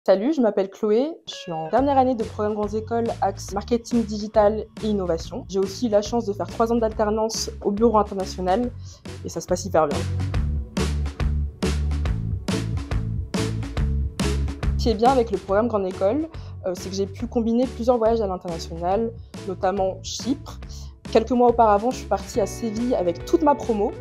Salut, je m'appelle Chloé, je suis en dernière année de programme Grandes Écoles, axe marketing digital et innovation. J'ai aussi eu la chance de faire 3 ans d'alternance au bureau international et ça se passe hyper bien. Ce qui est bien avec le programme Grande École, c'est que j'ai pu combiner plusieurs voyages à l'international, notamment Chypre. Quelques mois auparavant, je suis partie à Séville avec toute ma promo,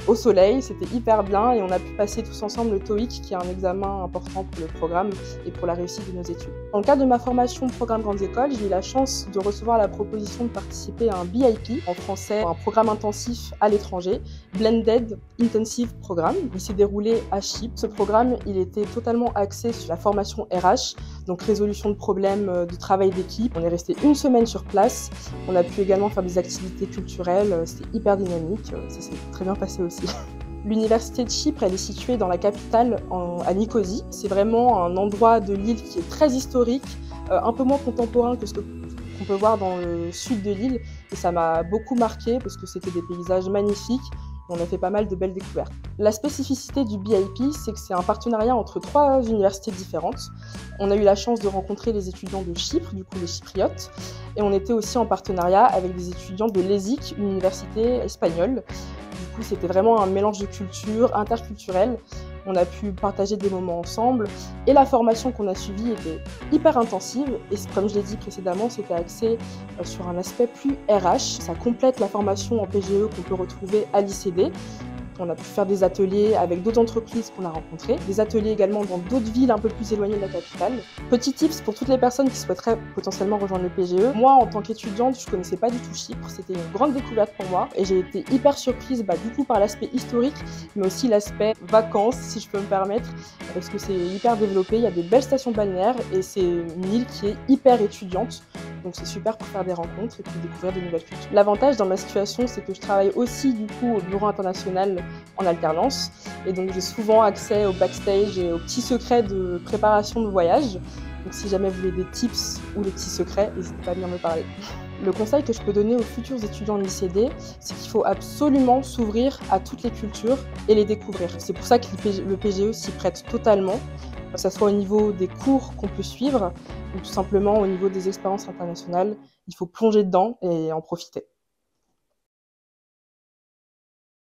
au soleil, c'était hyper bien et on a pu passer tous ensemble le TOEIC, qui est un examen important pour le programme et pour la réussite de nos études. Dans le cadre de ma formation programme Grandes Écoles, j'ai eu la chance de recevoir la proposition de participer à un BIP, en français, un programme intensif à l'étranger, Blended Intensive Programme. Il s'est déroulé à Chypre. Ce programme, il était totalement axé sur la formation RH, donc résolution de problèmes de travail d'équipe. On est resté 1 semaine sur place. On a pu également faire des activités culturelles. C'était hyper dynamique. Ça s'est très bien passé aussi. L'université de Chypre, elle est située dans la capitale, à Nicosie. C'est vraiment un endroit de l'île qui est très historique, un peu moins contemporain que ce qu'on peut voir dans le sud de l'île. Et ça m'a beaucoup marqué parce que c'était des paysages magnifiques. On a fait pas mal de belles découvertes. La spécificité du BIP, c'est que c'est un partenariat entre 3 universités différentes. On a eu la chance de rencontrer les étudiants de Chypre, du coup les Chypriotes, et on était aussi en partenariat avec des étudiants de l'ESIC, une université espagnole. Du coup, c'était vraiment un mélange de cultures, interculturelles. On a pu partager des moments ensemble et la formation qu'on a suivie était hyper intensive et comme je l'ai dit précédemment, c'était axé sur un aspect plus RH. Ça complète la formation en PGE qu'on peut retrouver à l'ICD. On a pu faire des ateliers avec d'autres entreprises qu'on a rencontrées, des ateliers également dans d'autres villes un peu plus éloignées de la capitale. Petit tips pour toutes les personnes qui souhaiteraient potentiellement rejoindre le PGE. Moi, en tant qu'étudiante, je ne connaissais pas du tout Chypre, c'était une grande découverte pour moi et j'ai été hyper surprise du coup par l'aspect historique, mais aussi l'aspect vacances, si je peux me permettre, parce que c'est hyper développé, il y a des belles stations balnéaires et c'est une île qui est hyper étudiante. Donc c'est super pour faire des rencontres et pour découvrir de nouvelles cultures. L'avantage dans ma situation, c'est que je travaille aussi du coup au bureau international en alternance. Et donc j'ai souvent accès au backstage et aux petits secrets de préparation de voyage. Donc si jamais vous voulez des tips ou des petits secrets, n'hésitez pas à venir me parler. Le conseil que je peux donner aux futurs étudiants de l'ICD, c'est qu'il faut absolument s'ouvrir à toutes les cultures et les découvrir. C'est pour ça que le PGE s'y prête totalement, que ce soit au niveau des cours qu'on peut suivre ou tout simplement au niveau des expériences internationales. Il faut plonger dedans et en profiter.